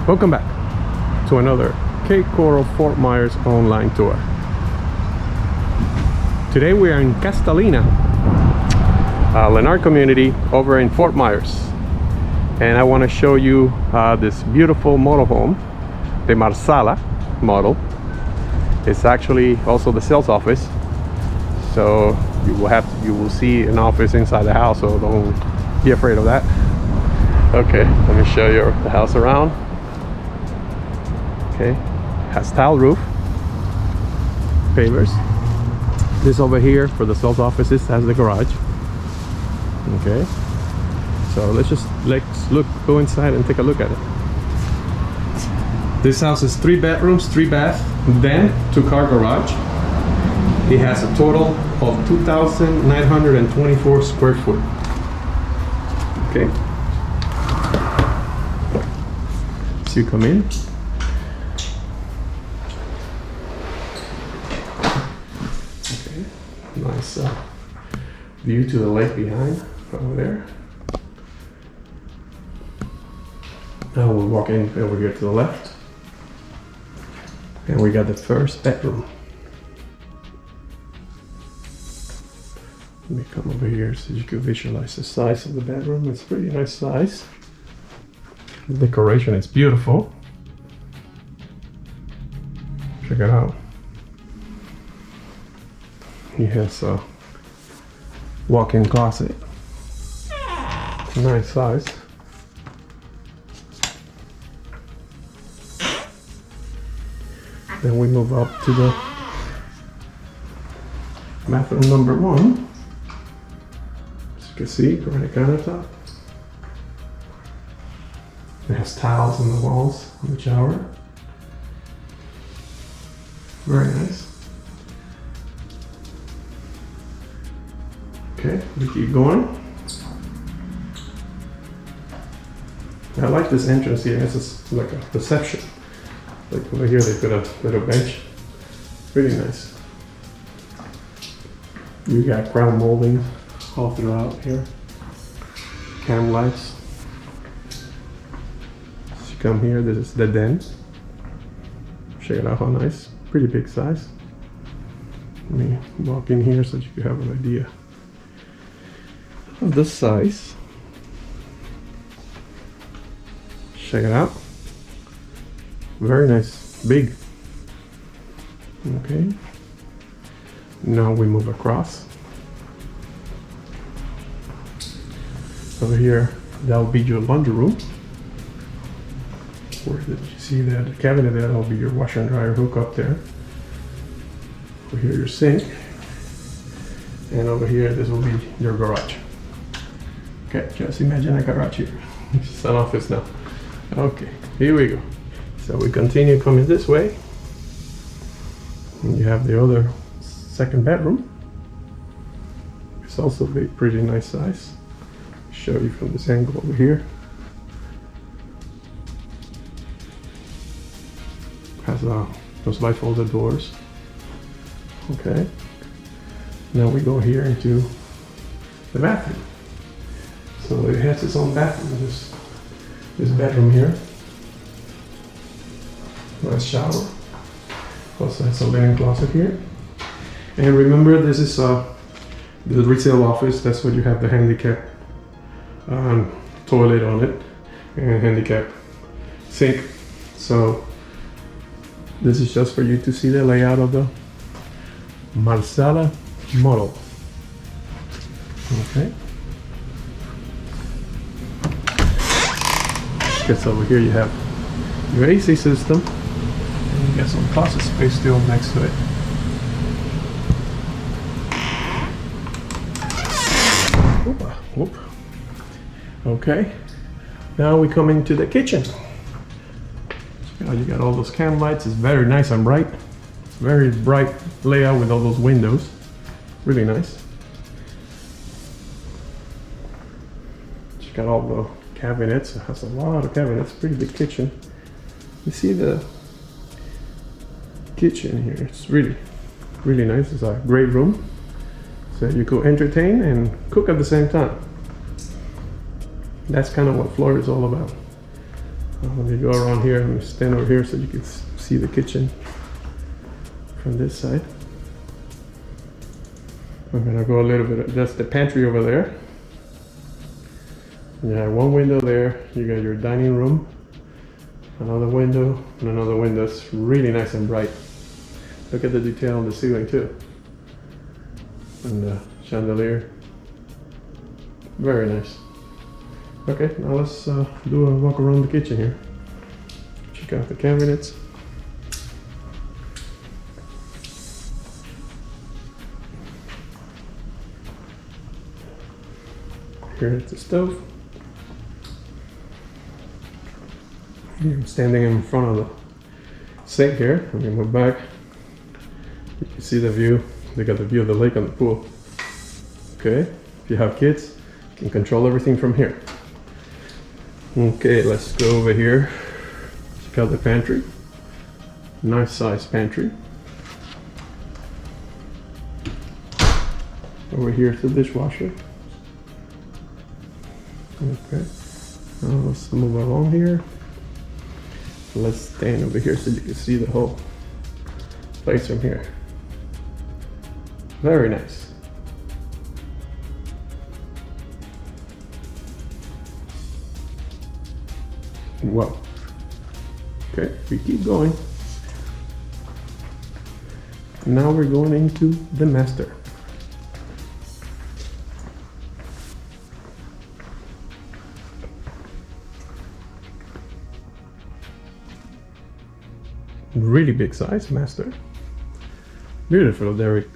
Welcome back to another Cape Coral Fort Myers online tour. Today we are in Castellina, Lennar community over in Fort Myers, and I want to show you this beautiful motorhome, the Marsala model. It's actually also the sales office, so you will see an office inside the house, so don't be afraid of that. Okay, let me show you the house around. Okay, has tile roof, pavers. This over here for the sales offices has the garage. Okay, so let's go inside and take a look at it. This house is 3 bedrooms, 3 bath, then 2-car garage. It has a total of 2,924 square foot. Okay, so you come in. Okay, nice view to the lake behind over there. Now we'll walk in over here to the left, and we got the first bedroom. Let me come over here so you can visualize the size of the bedroom. It's pretty nice size. The decoration is beautiful. Check it out. He has a walk-in closet. Nice size. Then we move up to the bathroom number 1. As you can see, granite countertop. It has tiles on the walls in the shower. Very nice. Okay, we keep going. I like this entrance here. It's like a reception. Like over here, they've got a little bench. Really nice. You got crown molding all throughout here. Cam lights. So you come here, this is the den. Check it out, how nice. Pretty big size. Let me walk in here so you can have an idea of this size. Check it out. Very nice, big. Okay. Now we move across. Over here, that'll be your laundry room. Where did you see that? The cabinet there, that'll be your washer and dryer hookup there. Over here, your sink. And over here, this will be your garage. Okay, just imagine a garage here. It's an office now. Okay, here we go. So we continue coming this way. And you have the other second bedroom. It's also a pretty nice size. Show you from this angle over here. Has those bifolded doors. Okay. Now we go here into the bathroom. So it has its own bathroom. This bedroom here. Nice shower. Also has a linen closet here. And remember, this is the retail office. That's what you have the handicap toilet on it and handicap sink. So this is just for you to see the layout of the Marsala model. Okay. Because over here you have your AC system. And you got some closet space still next to it. Whoop. Okay, now we come into the kitchen. You got all those cam lights. It's very nice and bright. It's very bright layout with all those windows. Really nice. You got all the cabinets. It has a lot of cabinets. Pretty big kitchen. You see the kitchen here. It's really nice. It's a great room. So you could entertain and cook at the same time. That's kind of what Florida is all about. Let me go around here. Let me stand over here so you can see the kitchen from this side. I'm gonna go a little bit. That's the pantry over there. You have one window there. You got your dining room, another window, and another window. It's really nice and bright. Look at the detail on the ceiling too, and the chandelier. Very nice. Okay, now let's do a walk around the kitchen here. Check out the cabinets. Here is the stove. I'm standing in front of the sink here. I'm gonna move back. You can see the view. They got the view of the lake and the pool. Okay, if you have kids, you can control everything from here. Okay, let's go over here. Check out the pantry. Nice size pantry. Over here is the dishwasher. Okay, now let's move along here. Let's stand over here so you can see the whole place from here. Very nice. Wow. Okay, we keep going. Now we're going into the master. Really big size master. Beautiful,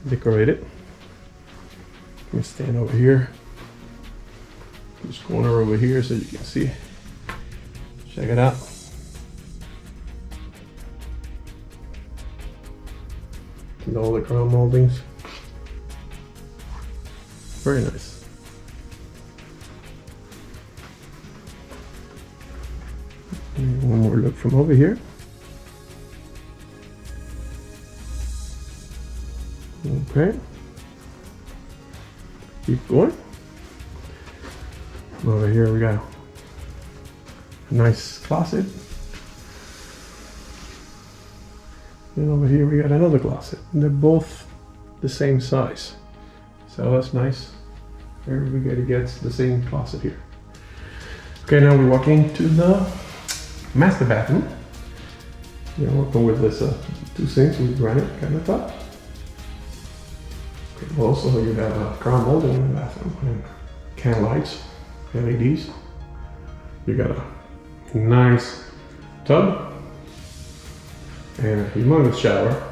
decorated. Let me stand over here. This corner over here so you can see. Check it out. And all the crown moldings. Very nice. And one more look from over here. Okay. Keep going. Over here we got a nice closet. And over here we got another closet. And they're both the same size. So that's nice. Everybody gets the same closet here. Okay, now we're walking to the master bathroom. We're working with this 2 sinks with granite countertop. Also, you have a crown molding in the bathroom and can lights, LEDs. You got a nice tub and a humongous shower.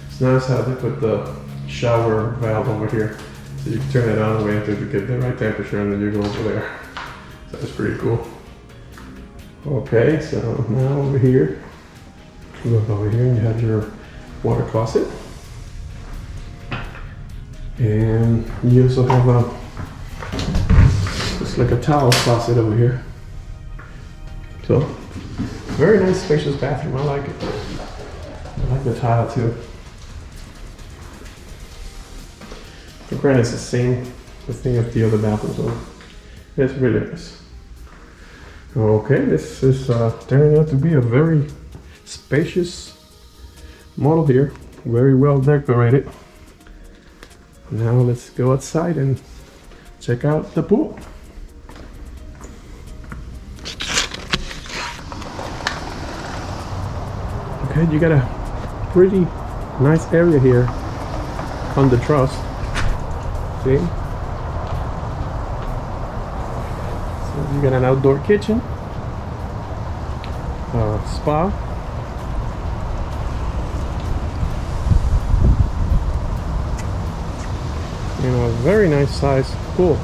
It's nice how they put the shower valve over here, so you can turn it on and wait until you get the right temperature, and then you go over there. So that's pretty cool. Okay, so now over here, you look over here and you have your water closet. And you also have it's like a towel closet over here. So, very nice spacious bathroom. I like it. I like the tile too. The granite is the same thing as the other bathroom, so it's really nice. Okay, this is turning out to be a very spacious model here. Very well decorated. Now let's go outside and check out the pool. Okay, you got a pretty nice area here on the truss. See? So you got an outdoor kitchen, spa. And a very nice size pool.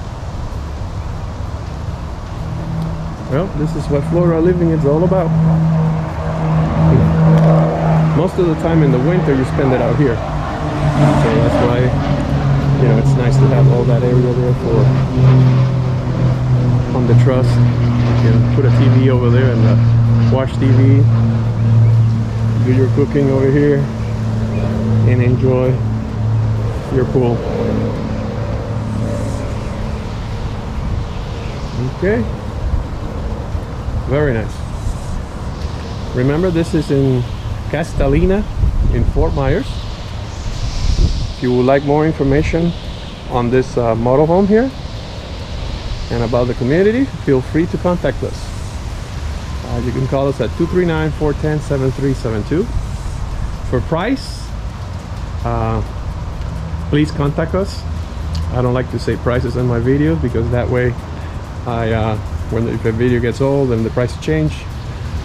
Well, this is what Florida living is all about. Most of the time in the winter you spend it out here. So that's why, you know, it's nice to have all that area there for on the truss. You can put a TV over there and watch TV, do your cooking over here, and enjoy your pool. Okay, very nice. Remember, this is in Castellina in Fort Myers. If you would like more information on this model home here and about the community, feel free to contact us. You can call us at 239-410-7372. For price, please contact us. I don't like to say prices in my videos because that way if a video gets old and the price change,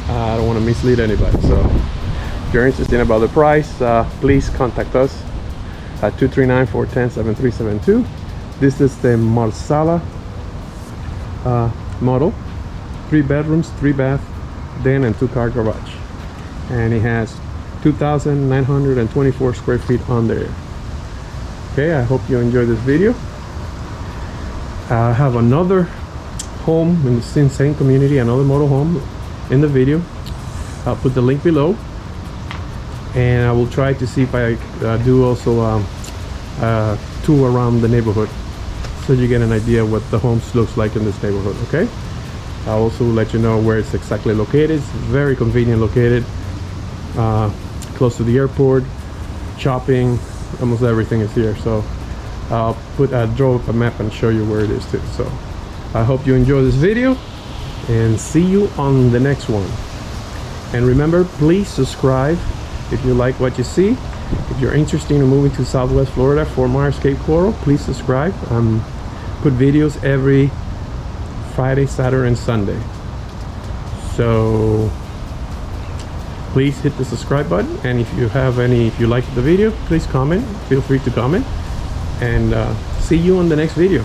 I don't want to mislead anybody. So if you're interested about the price, please contact us at 239-410-7372. This is the Marsala model. 3 bedrooms, 3 bath, den and 2-car garage. And it has 2,924 square feet on there. Okay, I hope you enjoyed this video. I have another home in the same community, another model home in the video. I'll put the link below, and I will try to see if I do also a tour around the neighborhood so you get an idea what the homes looks like in this neighborhood. Okay, I'll also let you know where it's exactly located. It's very convenient located, close to the airport, shopping, almost everything is here. So I'll draw up a map and show you where it is too. So I hope you enjoy this video and see you on the next one. And remember, please subscribe if you like what you see. If you're interested in moving to Southwest Florida, Fort Myers, Cape Coral, please subscribe. Put videos every Friday, Saturday and Sunday. So please hit the subscribe button, and if you like the video, please comment. Feel free to comment, and see you on the next video.